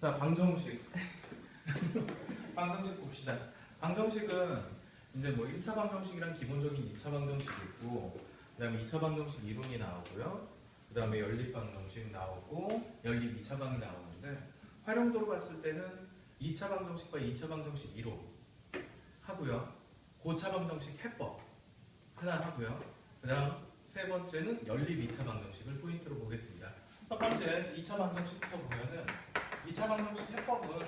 자, 방정식. 방정식 봅시다. 방정식은 이제 뭐 1차 방정식이랑 기본적인 2차 방정식이 있고, 그 다음에 2차 방정식 이론이 나오고요. 그 다음에 연립 방정식 나오고, 연립 2차 방이 나오는데, 활용도로 봤을 때는 2차 방정식과 2차 방정식 이론 하고요. 고차 방정식 해법 하나 하고요. 그 다음 세 번째는 연립 2차 방정식을 포인트로 보겠습니다. 첫 번째 2차 방정식부터 보면은 2차 방정식 해법은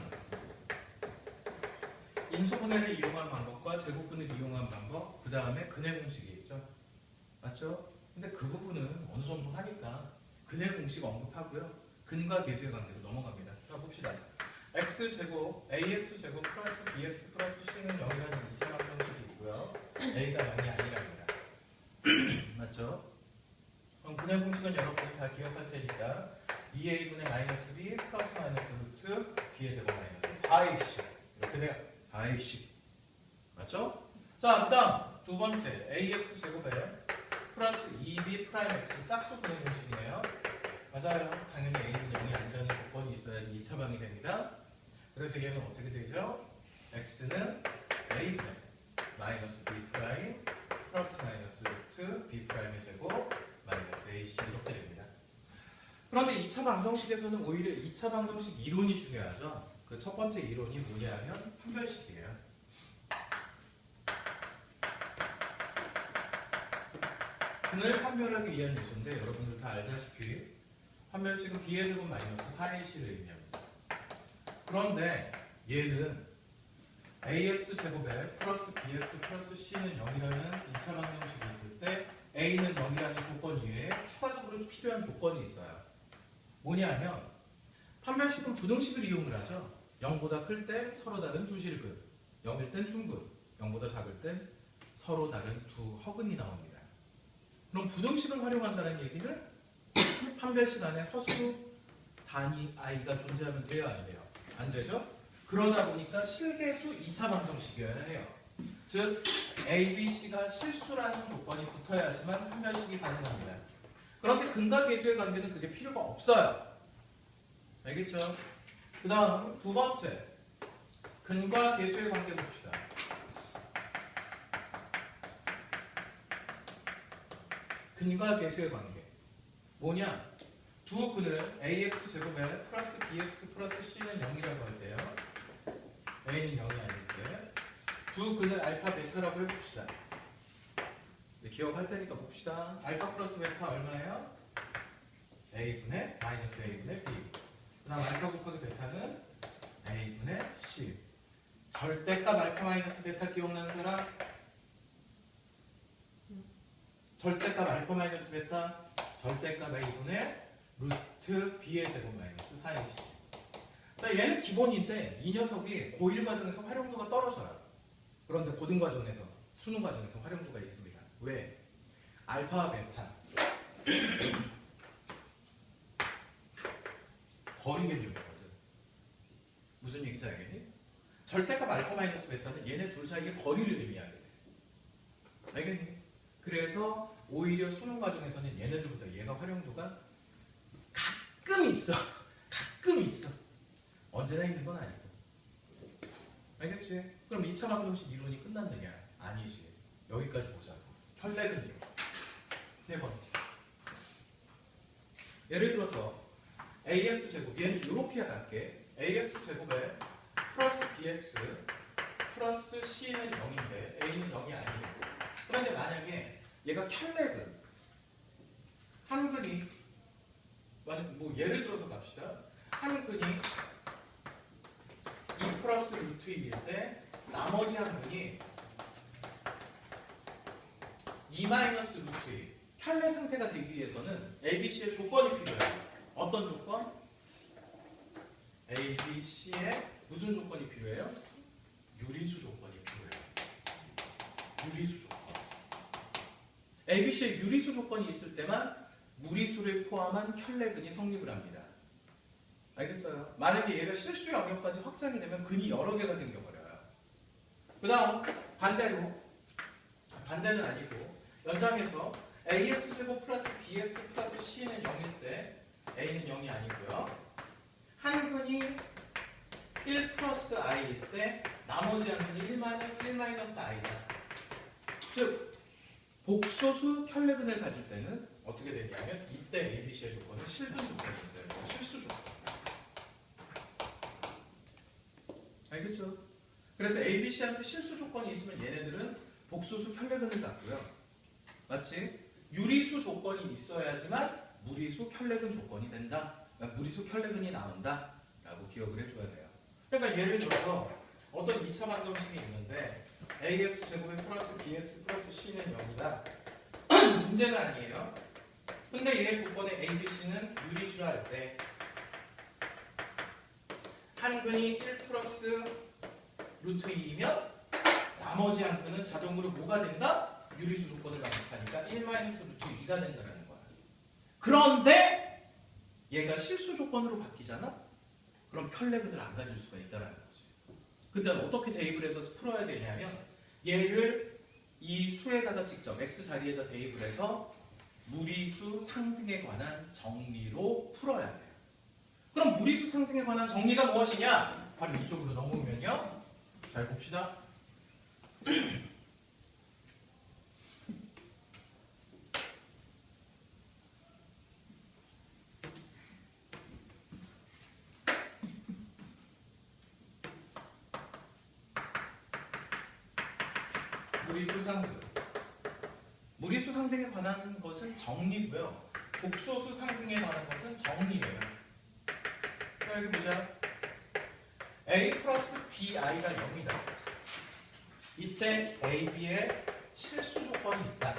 인수분해를 이용한 방법과 제곱분해를 이용한 방법, 그 다음에 근해 공식이 있죠. 맞죠? 근데 그 부분은 어느 정도 하니까 근해 공식 언급하고요. 근과 계수의 관계로 넘어갑니다. 자, 봅시다. x제곱, ax제곱 플러스 bx 플러스 c는 0이라는 2차 방정식이 있고요. a가 0이 아니랍니다. 맞죠? 그럼 근해 공식은 여러분이 다 기억할 테니까 2a분의 마이너스 b 플러스 마이너스 루트 b의 제곱 마이너스 4ac 이렇게 돼요. 4ac 맞죠? 자, 그 다음 두 번째 ax 제곱에 플러스 2b 프라임 x 짝수 근해 공식이네요. 맞아요. 당연히 a는 0이 아니라는 조건이 있어야지 2차 방이 됩니다. 그래서 얘는 어떻게 되죠? x는 a분의 마이너스 b 프라임 플러스 마이너스 루트 b 프라임의 제곱 마이너스 ac 이렇게 됩니다. 그런데 2차 방정식에서는 오히려 2차 방정식 이론이 중요하죠. 그 첫 번째 이론이 뭐냐면 판별식이에요. 근을 판별하기 위한 요소인데 여러분들 다 알다시피 판별식은 b의 제곱 마이너스 4ac를 의미합니다. 그런데 얘는 ax 제곱에 플러스 bx 플러스 c는 0이라는 2차 방정식이 있을 때 a는 0이라는 조건 이외에 추가적으로 필요한 조건이 있어요. 뭐냐면 판별식은 부등식을 이용을 하죠. 0보다 클 때 서로 다른 두 실근, 0일 땐 중근, 0보다 작을 땐 서로 다른 두 허근이 나옵니다. 그럼 부등식을 활용한다는 얘기는 판별식 안에 허수 단위 i가 존재하면 돼요, 안 돼요? 안 되죠? 그러다 보니까 실계수 2차 방정식이어야 해요. 즉 A, B, C가 실수라는 조건이 붙어야지만 판별식이 가능합니다. 그런데 근과 계수의 관계는 그게 필요가 없어요. 알겠죠? 그 다음 두 번째 근과 계수의 관계 봅시다. 근과 계수의 관계 뭐냐? 두 근을 ax 제곱에 플러스 bx 플러스 c는 0이라고 할 때요. a는 0이 아닐 때 두 근을 알파 베타라고 해봅시다. 기억할 테니까 봅시다. 알파 플러스 베타 얼마예요? a분의 마이너스 a분의 b. 그 다음 알파 곱하기 베타는 a분의 c. 절대값 알파 마이너스 베타 기억나는 사람? 절대값 알파 마이너스 베타 절대값 a분의 루트 b의 제곱 마이너스 4ac. 자, 얘는 기본인데 이 녀석이 고1 과정에서 활용도가 떨어져요. 그런데 고등 과정에서 수능 과정에서 활용도가 있습니다. 왜? 알파와 베타 거리 개념이거든. 무슨 얘기인지 알겠니? 절대값 알파 마이너스 베타는 얘네 둘 사이의 거리를 의미하게 돼. 알겠니? 그래서 오히려 수능 과정에서는 얘네들보다 얘가 활용도가 가끔 있어. 가끔 있어. 언제나 있는 건 아니고. 알겠지? 그럼 2차 방정식 이론이 끝났느냐? 아니지. 여기까지 보자고. 혈액은 이론. 세 번째. 예를 들어서 ax 제곱 얘는 이렇게 갈게. ax 제곱에 플러스 bx 플러스 c는 0인데 a는 0이 아니고. 그런데 만약에 얘가 혈액은 한 근이 뭐 예를 들어서 갑시다. 한 근이 2 플러스 루트 1일 때 나머지 한 근이 2 마이너스 루트 1. 혈내 상태가 되기 위해서는 A, B, C의 조건이 필요해요. 어떤 조건? A, B, C의 무슨 조건이 필요해요? 유리수 조건이 필요해요. 유리수 조건. A, B, C의 유리수 조건이 있을 때만 무리수를 포함한 혈내근이 성립을 합니다. 알겠어요? 만약에 얘가 실수 영역까지 확장이 되면 근이 여러 개가 생겨버려요. 그 다음 반대는 아니고 연장해서 ax제곱 플러스 bx 플러스 c는 0일 때 a는 0이 아니고요. 한 근이 1 플러스 i일 때 나머지 항은 1 마이너스 i다. 즉 복소수 켤레근을 가질 때는 어떻게 되냐면 이때 ABC의 조건은 실분 조건이 있어요. 실수 조건. 알겠죠? 그래서 ABC한테 실수 조건이 있으면 얘네들은 복소수 켤레근을 갖고요. 맞지? 유리수 조건이 있어야지만 무리수 켤레근 조건이 된다. 그러니까 무리수 켤레근이 나온다. 라고 기억을 해줘야 돼요. 그러니까 예를 들어서 어떤 2차 방정식이 있는데 ax 제곱에 플러스 bx 플러스 c는 0이다. 문제가 아니에요. 근데 얘 조건에 a, b, c는 유리수라 할 때 한 근이 1 플러스 루트 2이면 나머지 한 근은 자동으로 뭐가 된다? 유리수 조건을 만족하니까 1 마이너스 루트 2가 된다는 거야. 그런데 얘가 실수 조건으로 바뀌잖아? 그럼 켤레근을 안 가질 수가 있다는 거지. 그때는 어떻게 대입을 해서 풀어야 되냐면 얘를 이 수에다가 직접 x 자리에다 대입을 해서 무리수 상등에 관한 정리로 풀어야 돼요. 그럼 무리수 상등에 관한 정리가 무엇이냐? 바로 이쪽으로 넘어오면요. 잘 봅시다. 무리수 상등. 무리수 상등에 관한 것은 정리고요. 복소수 상등에 관한 것은 정리예요. 자, 여기 보자. a 플러스 bi가 0이다. 이때 a, b의 실수 조건이 있다.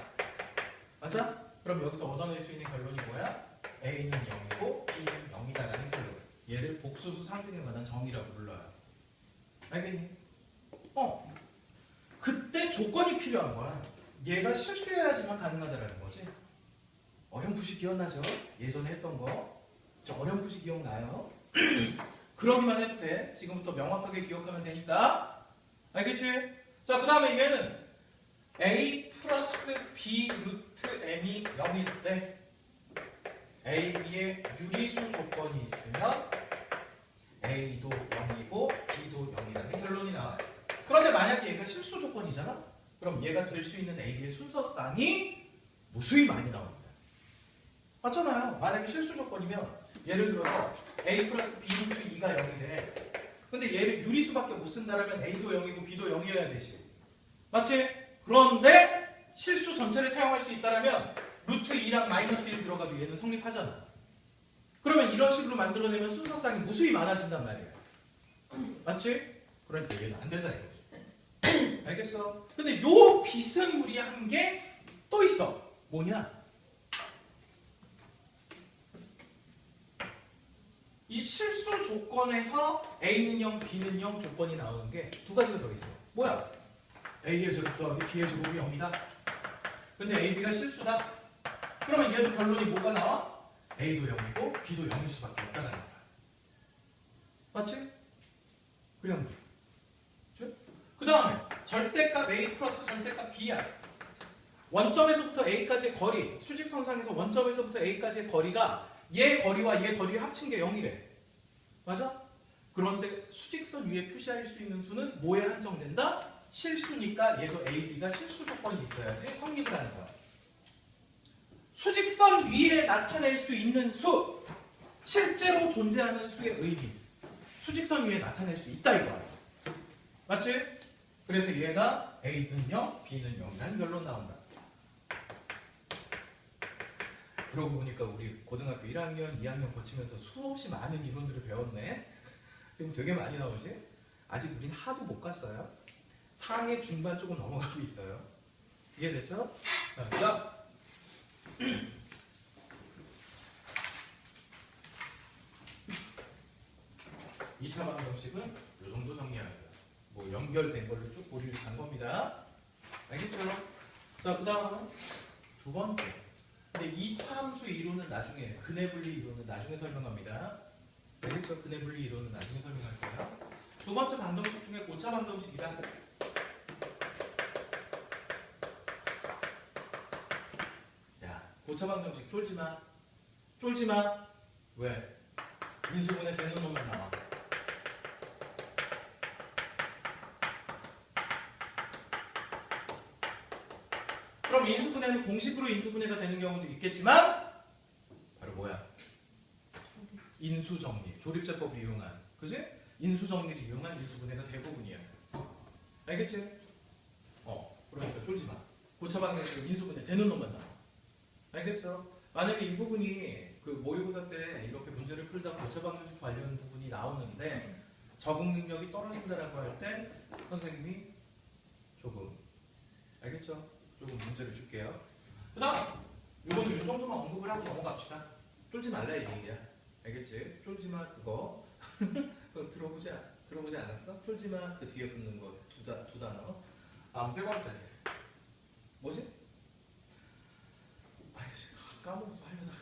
맞아? 그럼 여기서 얻어낼 수 있는 결론이 뭐야? a는 0이고 b는 0이다라는 결론. 얘를 복소수 상등에 관한 정의라고 불러요. 알겠니? 그때 조건이 필요한 거야. 얘가 실수해야지만 가능하다라는 거지. 어렴풋이 기억나죠? 예전에 했던 거. 저 어렴풋이 기억나요? 그러기만 해도 돼. 지금부터 명확하게 기억하면 되니까. 알겠지? 자, 그 다음에 얘는 a 플러스 b 루트 m이 0일 때 a, b의 유리수 조건이 있으면 a도 0이고 b도 0이라는 결론이 나와요. 그런데 만약에 얘가 실수 조건이잖아? 그럼 얘가 될 수 있는 a의 순서쌍이 무수히 많이 나옵니다. 맞잖아요. 만약에 실수 조건이면 예를 들어서 a 플러스 b 루트 2가 0이래. 근데 얘를 유리수밖에 못 쓴다라면 a도 0이고 b도 0이어야 되지. 맞지? 그런데 실수 전체를 사용할 수 있다라면 루트 2랑 마이너스 1 들어가도 얘는 성립하잖아. 그러면 이런 식으로 만들어내면 순서쌍이 무수히 많아진단 말이야. 맞지? 그러니까 얘는 안 된다 이거지. 알겠어? 근데 요 비스무리한 게 또 있어. 뭐냐? 이 실수 조건에서 A는 0, B는 0 조건이 나오는 게 두 가지가 더 있어. 뭐야? A의 제곱 더하기 B의 제곱이 0이다. 근데 A, B가 실수다. 그러면 얘도 결론이 뭐가 나와? A도 0이고 B도 0일 수밖에 없다는 거야. 맞지? 그냥 그 다음에 절대값 A 플러스 절대값 B야. 원점에서부터 A까지의 거리, 수직선상에서 원점에서부터 A까지의 거리가 얘 거리와 얘 거리를 합친 게 0이래. 맞아? 그런데 수직선 위에 표시할 수 있는 수는 뭐에 한정된다? 실수니까 얘도 A, B가 실수 조건이 있어야지 성립을 하는 거야. 수직선 위에 나타낼 수 있는 수, 실제로 존재하는 수의 의미, 수직선 위에 나타낼 수 있다 이거야. 맞지? 그래서 얘가 A는 0, B는 0이라는 결론 나온다. 그러고 보니까 우리 고등학교 1학년, 2학년 거치면서 수없이 많은 이론들을 배웠네. 지금 되게 많이 나오지? 아직 우린 하도 못 갔어요. 상해 중반 쪽은 넘어가고 있어요. 이해됐죠? 자, 그다음 2차 방정식은 이 정도 정리합니다. 뭐 연결된 걸로 쭉 보리를 간 겁니다. 알겠죠? 자, 그다음 두 번째. 근데 2차 함수 이론은 나중에, 근해 분리 이론은 나중에 설명합니다. 알겠죠? 근해 분리 이론은 나중에 설명할게요. 두 번째 방정식 중에 고차 방정식이다. 야, 고차 방정식 쫄지 마. 쫄지 마. 왜? 인수분해 되는 놈만 나와. 그럼 인수분해는 공식으로 인수분해가 되는 경우도 있겠지만 바로 뭐야? 인수정리, 조립제법을 이용한, 그지? 인수정리를 이용한 인수분해가 대부분이야. 알겠지? 그러니까 쫄지 마. 고차방정식은 인수분해 되는 놈만 나와. 알겠어? 만약에 이 부분이 그 모의고사 때 이렇게 문제를 풀다 고차방정식 관련 부분이 나오는데 적응 능력이 떨어진다라고 할 때 선생님이 조금, 알겠죠? 조금 문제를 줄게요. 그 다음 이거는 이 정도만 언급을 하고 넘어갑시다. 쫄지 말라 이 얘기야. 알겠지? 쫄지 마 그거. 그거 들어보지 않았어? 쫄지 마 그 뒤에 붙는 거 두 단어. 다음 세 번째. 뭐지? 아이씨 까먹었어 하려다가.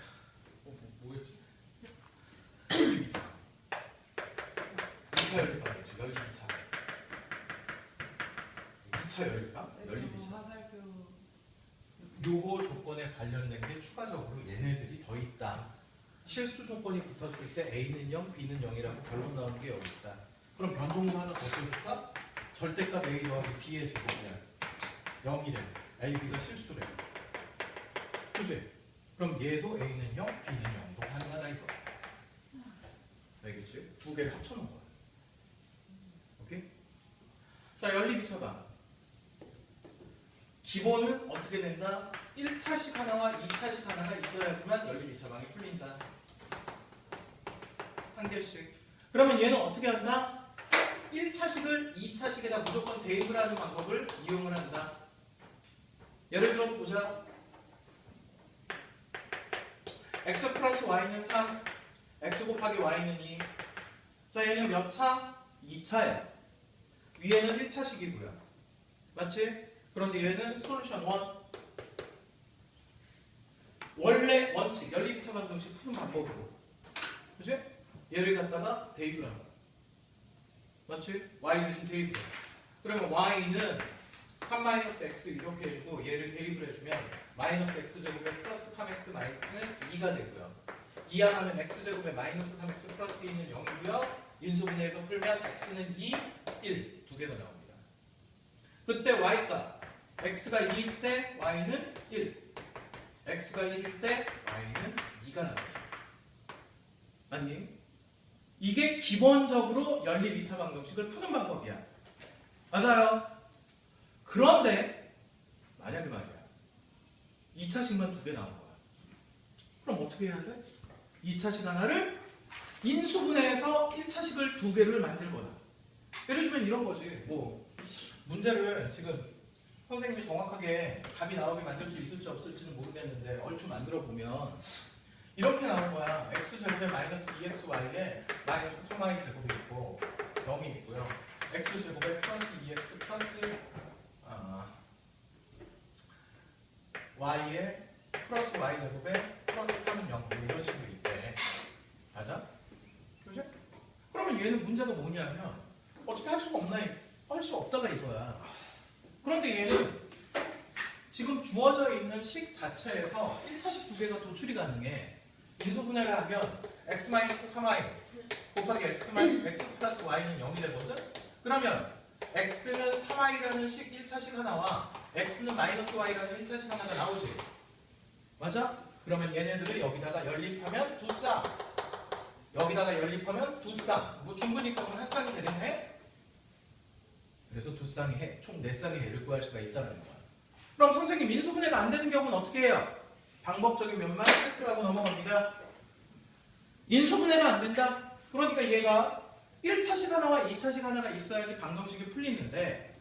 뭐였지? 열리기차. 2차 열리기차. 열리기차. 2차 열리기차? 열리기차. 화살표. 요거 조건에 관련된 게 추가적으로 얘네들이 더 있다. 실수 조건이 붙었을 때 A는 0, B는 0이라고 결론 나오는 게 여기 있다. 그럼 변종도 하나 더 써줄까? 절대값 A 더하기 B의 제곱이야. 0이래. A, B가 실수래. 그치? 그럼 얘도 A는 0, B는 0도 가능하다 이거. 알겠지? 두 개를 합쳐놓은 거야. 오케이? 자, 연립이차방. 기본은 어떻게 된다? 1차식 하나와 2차식 하나가 있어야지만 연립이차방이 풀린다. 한 개씩. 그러면 얘는 어떻게 한다? 1차식을 2차식에다 무조건 대입을 하는 방법을 이용을 한다. 예를 들어서 보자. x 플러스 y는 3, x 곱하기 y는 2. 자, 얘는 몇 차? 2차야. 위에는 1차식이고요. 맞지? 그런데 얘는 솔루션 1. 원래 원칙, 연립이차 방정식 푸는 방법으로. 그치? 얘를 갖다가 대입을 한다. 맞지? y 대신 대입을 해. 그러면 y는 3-x 이렇게 해주고 얘를 대입을 해주면 마이너스 x제곱에 플러스 3x 마이너스 2가 되고요. 이항하면 x제곱에 마이너스 3x 플러스 2는 0이고요. 인수분해에서 풀면 x는 2, 1 두 개가 나옵니다. 그때 y값 x가 2일 때 y는 1, x가 1일 때 y는 2가 나오죠. 맞니? 이게 기본적으로 연립 2차 방정식을 푸는 방법이야. 맞아요. 그런데 만약에 말이야 2차식만 두 개 나온 거야. 그럼 어떻게 해야 돼? 2차식 하나를 인수분해해서 1차식을 두 개를 만들거나. 예를 들면 이런 거지. 뭐 문제를 지금 선생님이 정확하게 답이 나오게 만들 수 있을지 없을지는 모르겠는데 얼추 만들어 보면 이렇게 나온 거야. x제곱에 마이너스 2xy에 마이너스 3y 제곱이 있고 0이 있고요. x제곱에 플러스 2x 플러스 y에 플러스 y제곱에 플러스 3은 0 이런 식으로 있대. 맞아? 그죠? 그러면 얘는 문제가 뭐냐면 어떻게 할 수가 없나? 할 수 없다가 이거야. 그런데 얘는 지금 주어져 있는 식 자체에서 1차식 두 개가 도출이 가능해. 인수분해를 하면 x-3y 곱하기 x 플러스 y는 0이 되거든? 그러면 x는 3y라는 식 1차식 하나와 x는 마이너스 y라는 1차식 하나가 나오지. 맞아? 그러면 얘네들을 여기다가 연립하면 두 쌍. 여기다가 연립하면 두 쌍. 뭐 충분히 그러면 한 쌍이 되겠네? 그래서 두 쌍이 해, 총 네 쌍의 해를 구할 수가 있다는 거야. 그럼 선생님 인수분해가 안 되는 경우는 어떻게 해요? 방법적인 면만 체크하고 넘어갑니다. 인수분해가 안 된다? 그러니까 얘가 1차식 하나와 2차식 하나가 있어야지 방정식이 풀리는데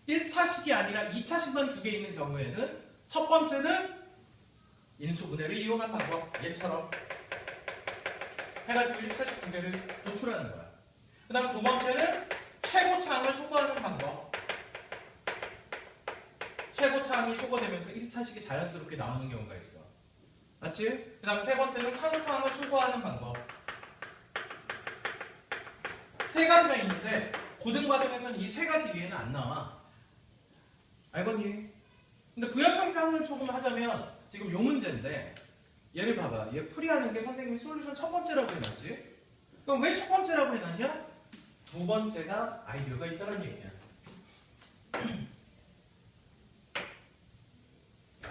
1차식이 아니라 2차식만 두 개 있는 경우에는 첫 번째는 인수분해를 이용한 방법. 얘처럼 해가지고 1차식 두 개를 도출하는 거야. 그 다음 두 번째는 최고차항을 소거하는 방법. 최고차항이 소거되면서 1차식이 자연스럽게 나오는 경우가 있어. 맞지? 그 다음 세 번째는 상수항을 소거하는 방법. 세 가지가 있는데 고등과정에서는 이 세 가지 이외에는 안 나와. 알겠니? 근데 부연성평을 조금 하자면 지금 요 문제인데 얘를 봐봐. 얘 풀이하는 게 선생님이 솔루션 첫 번째라고 해놨지? 그럼 왜 첫 번째라고 해놨냐? 두 번째가 아이디어가 있다는 얘기야.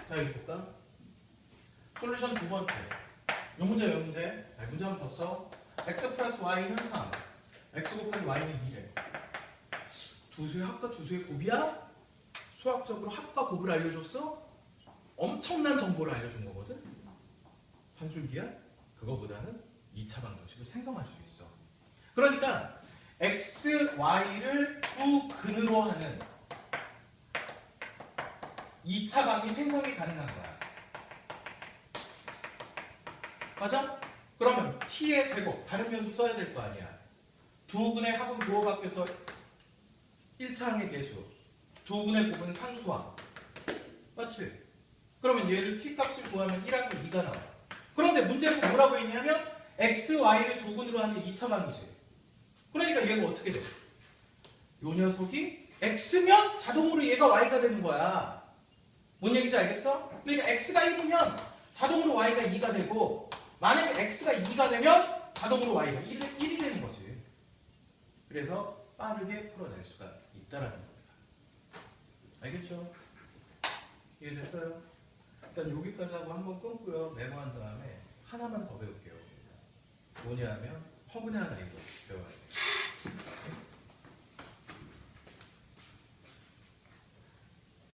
자, 여기 볼까? 솔루션 두 번째. 요 문제, 문제 한번 더 써. x 플러스 y는 3. x 곱하기 y는 2래. 두수의 합과 두수의 곱이야? 수학적으로 합과 곱을 알려줬어? 엄청난 정보를 알려준 거거든? 산술기야? 그거보다는 2차 방정식을 생성할 수 있어. 그러니까 x, y를 두 근으로 하는 2차 방이 생성이 가능한 거야. 맞아? 그러면 t의 제곱, 다른 변수 써야 될 거 아니야. 두 근의 합은 부호가 껴서 1차항의 계수, 두 근의 곱은 상수항. 맞지? 그러면 얘를 t 값을 구하면 1하고 2가 나와. 그런데 문제에서 뭐라고 했냐면 x, y를 두 근으로 하는 2차 방이지. 그러니까 얘가 어떻게 돼? 요 녀석이 x면 자동으로 얘가 y가 되는 거야. 뭔 얘기인지 알겠어? 그러니까 x가 1이면 자동으로 y가 2가 되고, 만약에 x가 2가 되면 자동으로 y가 1이 되는 거지. 그래서 빠르게 풀어낼 수가 있다라는 겁니다. 알겠죠? 이해됐어요? 일단 여기까지 하고 한번 끊고요. 메모한 다음에 하나만 더 배울게요. 뭐냐 하면 허근의 하나 이거 배워야 돼요.